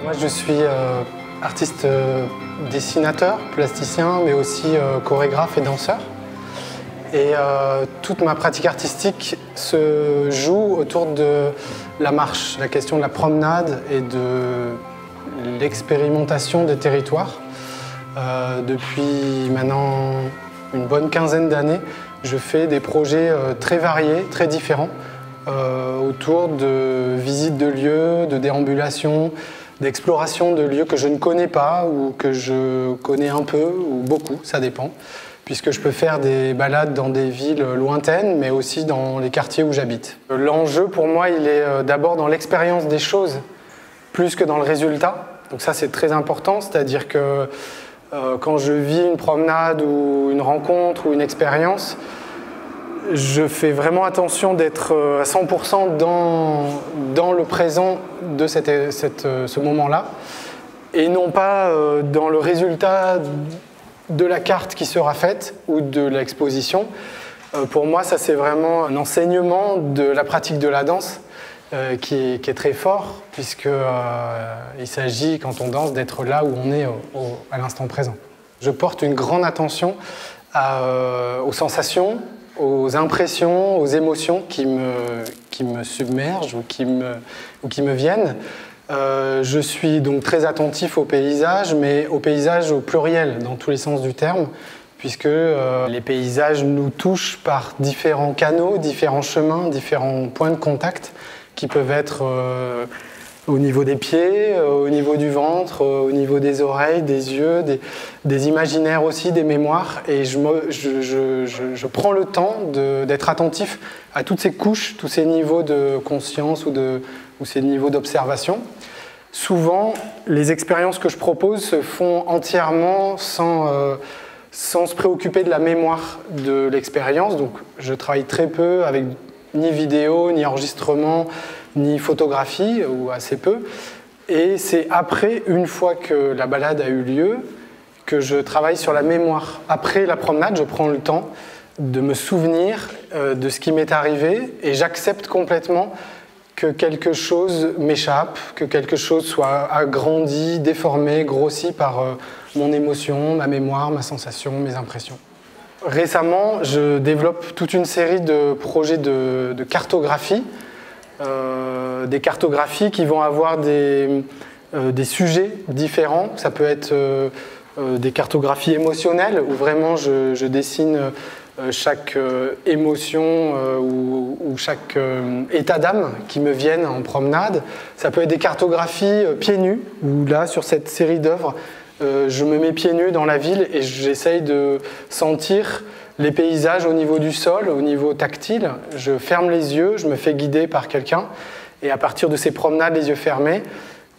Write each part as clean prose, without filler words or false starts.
Moi, je suis artiste dessinateur, plasticien, mais aussi chorégraphe et danseur. Et toute ma pratique artistique se joue autour de la marche, la question de la promenade et de l'expérimentation des territoires. Depuis maintenant une bonne quinzaine d'années, je fais des projets très variés, très différents, autour de visites de lieux, de déambulations, d'exploration de lieux que je ne connais pas ou que je connais un peu ou beaucoup, ça dépend, puisque je peux faire des balades dans des villes lointaines, mais aussi dans les quartiers où j'habite. L'enjeu pour moi, il est d'abord dans l'expérience des choses, plus que dans le résultat. Donc ça, c'est très important, c'est-à-dire que quand je vis une promenade ou une rencontre ou une expérience, je fais vraiment attention d'être à 100% dans le présent de ce moment-là et non pas dans le résultat de la carte qui sera faite ou de l'exposition. Pour moi, ça c'est vraiment un enseignement de la pratique de la danse qui est très fort puisqu'il s'agit, quand on danse, d'être là où on est à l'instant présent. Je porte une grande attention aux sensations, aux impressions, aux émotions qui me submergent ou qui me viennent. Je suis donc très attentif au paysage, mais au paysage au pluriel, dans tous les sens du terme, puisque les paysages nous touchent par différents canaux, différents chemins, différents points de contact qui peuvent être au niveau des pieds, au niveau du ventre, au niveau des oreilles, des yeux, des imaginaires aussi, des mémoires. Et je prends le temps d'être attentif à toutes ces couches, tous ces niveaux de conscience ou ces niveaux d'observation. Souvent, les expériences que je propose se font entièrement sans se préoccuper de la mémoire de l'expérience. Donc, je travaille très peu avec ni vidéo, ni enregistrement, ni photographie, ou assez peu. Et c'est après, une fois que la balade a eu lieu, que je travaille sur la mémoire. Après la promenade, je prends le temps de me souvenir de ce qui m'est arrivé et j'accepte complètement que quelque chose m'échappe, que quelque chose soit agrandi, déformé, grossi par mon émotion, ma mémoire, ma sensation, mes impressions. Récemment, je développe toute une série de projets de cartographie, des cartographies qui vont avoir des sujets différents. Ça peut être des cartographies émotionnelles où vraiment je dessine chaque émotion ou chaque état d'âme qui me viennent en promenade. Ça peut être des cartographies pieds nus où là, sur cette série d'œuvres, je me mets pieds nus dans la ville et j'essaye de sentir les paysages au niveau du sol, au niveau tactile. Je ferme les yeux, je me fais guider par quelqu'un et à partir de ces promenades, les yeux fermés,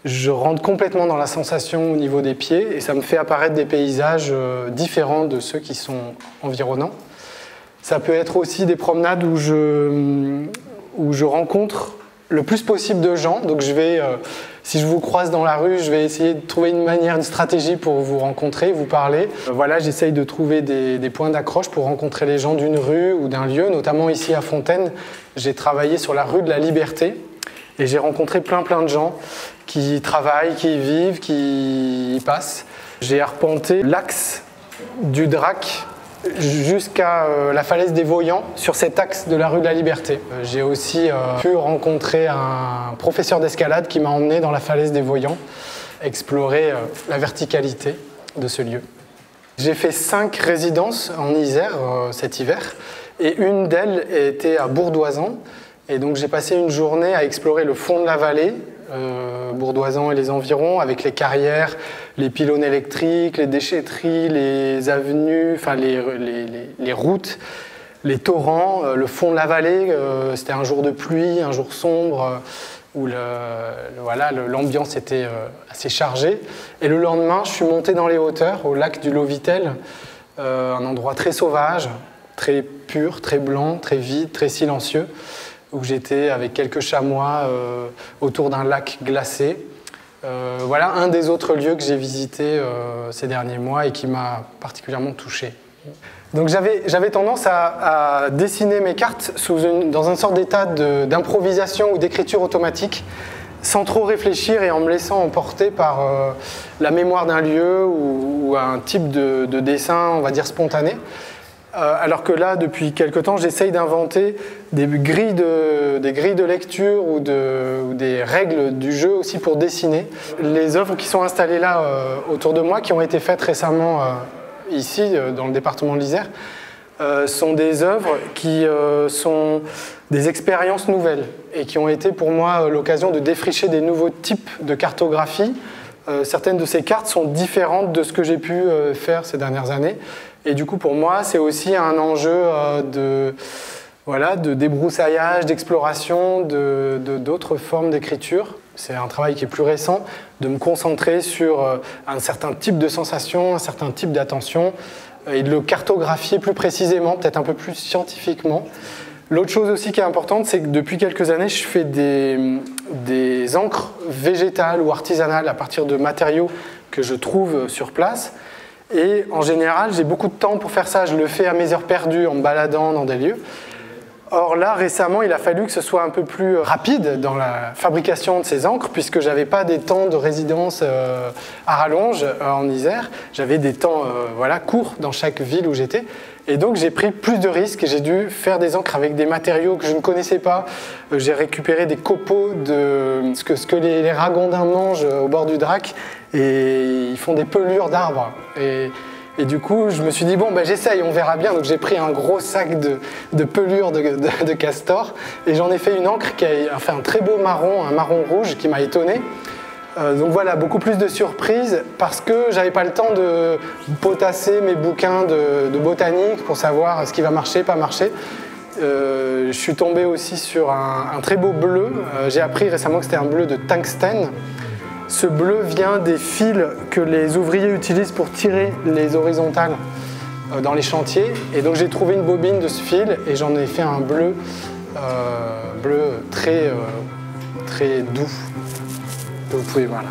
je rentre complètement dans la sensation au niveau des pieds et ça me fait apparaître des paysages différents de ceux qui sont environnants. Ça peut être aussi des promenades où je rencontre le plus possible de gens. Donc si je vous croise dans la rue, je vais essayer de trouver une manière, une stratégie pour vous rencontrer, vous parler. Voilà, j'essaye de trouver des points d'accroche pour rencontrer les gens d'une rue ou d'un lieu. Notamment ici à Fontaine, j'ai travaillé sur la rue de la Liberté et j'ai rencontré plein de gens qui travaillent, qui y vivent, qui y passent. J'ai arpenté l'axe du Drac jusqu'à la falaise des Voyants sur cet axe de la rue de la Liberté. J'ai aussi pu rencontrer un professeur d'escalade qui m'a emmené dans la falaise des Voyants, explorer la verticalité de ce lieu. J'ai fait 5 résidences en Isère cet hiver et une d'elles était à Bourdoisan. Et donc j'ai passé une journée à explorer le fond de la vallée, Bourdoisan et les environs, avec les carrières, les pylônes électriques, les déchetteries, les avenues, enfin les routes, les torrents, le fond de la vallée. C'était un jour de pluie, un jour sombre, où l'ambiance était assez chargée. Et le lendemain, je suis monté dans les hauteurs, au lac du Lovitel, un endroit très sauvage, très pur, très blanc, très vide, très silencieux, où j'étais avec quelques chamois autour d'un lac glacé. Voilà un des autres lieux que j'ai visité ces derniers mois et qui m'a particulièrement touché. Donc j'avais tendance à dessiner mes cartes dans une sorte d'état d'improvisation ou d'écriture automatique. sans trop réfléchir et en me laissant emporter par la mémoire d'un lieu ou un type de dessin, on va dire spontané. Alors que là, depuis quelque temps, j'essaye d'inventer des grilles de lecture ou des règles du jeu aussi pour dessiner. Les œuvres qui sont installées là autour de moi, qui ont été faites récemment ici, dans le département de l'Isère, sont des œuvres qui sont des expériences nouvelles et qui ont été pour moi l'occasion de défricher des nouveaux types de cartographie. Certaines de ces cartes sont différentes de ce que j'ai pu faire ces dernières années. Et du coup, pour moi, c'est aussi un enjeu de débroussaillage, d'exploration, d'autres formes d'écriture. C'est un travail qui est plus récent, de me concentrer sur un certain type de sensation, un certain type d'attention, et de le cartographier plus précisément, peut-être un peu plus scientifiquement. L'autre chose aussi qui est importante, c'est que depuis quelques années, je fais des encres végétales ou artisanales à partir de matériaux que je trouve sur place. Et en général, j'ai beaucoup de temps pour faire ça. Je le fais à mes heures perdues en me baladant dans des lieux. Or là, récemment, il a fallu que ce soit un peu plus rapide dans la fabrication de ces encres, puisque je n'avais pas des temps de résidence à rallonge en Isère. J'avais des temps courts dans chaque ville où j'étais. Et donc, j'ai pris plus de risques et j'ai dû faire des encres avec des matériaux que je ne connaissais pas. J'ai récupéré des copeaux de ce que les ragondins mangent au bord du Drac, et ils font des pelures d'arbres. Et du coup, je me suis dit, bon, j'essaye, on verra bien. Donc j'ai pris un gros sac de pelures de castor et j'en ai fait une encre qui a fait un très beau marron, un marron rouge qui m'a étonné. Donc voilà, beaucoup plus de surprises parce que j'avais pas le temps de potasser mes bouquins de botanique pour savoir ce qui va marcher, pas marcher. Je suis tombé aussi sur un très beau bleu. J'ai appris récemment que c'était un bleu de tungstène. Ce bleu vient des fils que les ouvriers utilisent pour tirer les horizontales dans les chantiers. Et donc j'ai trouvé une bobine de ce fil et j'en ai fait un bleu, très doux. Donc vous pouvez, voilà.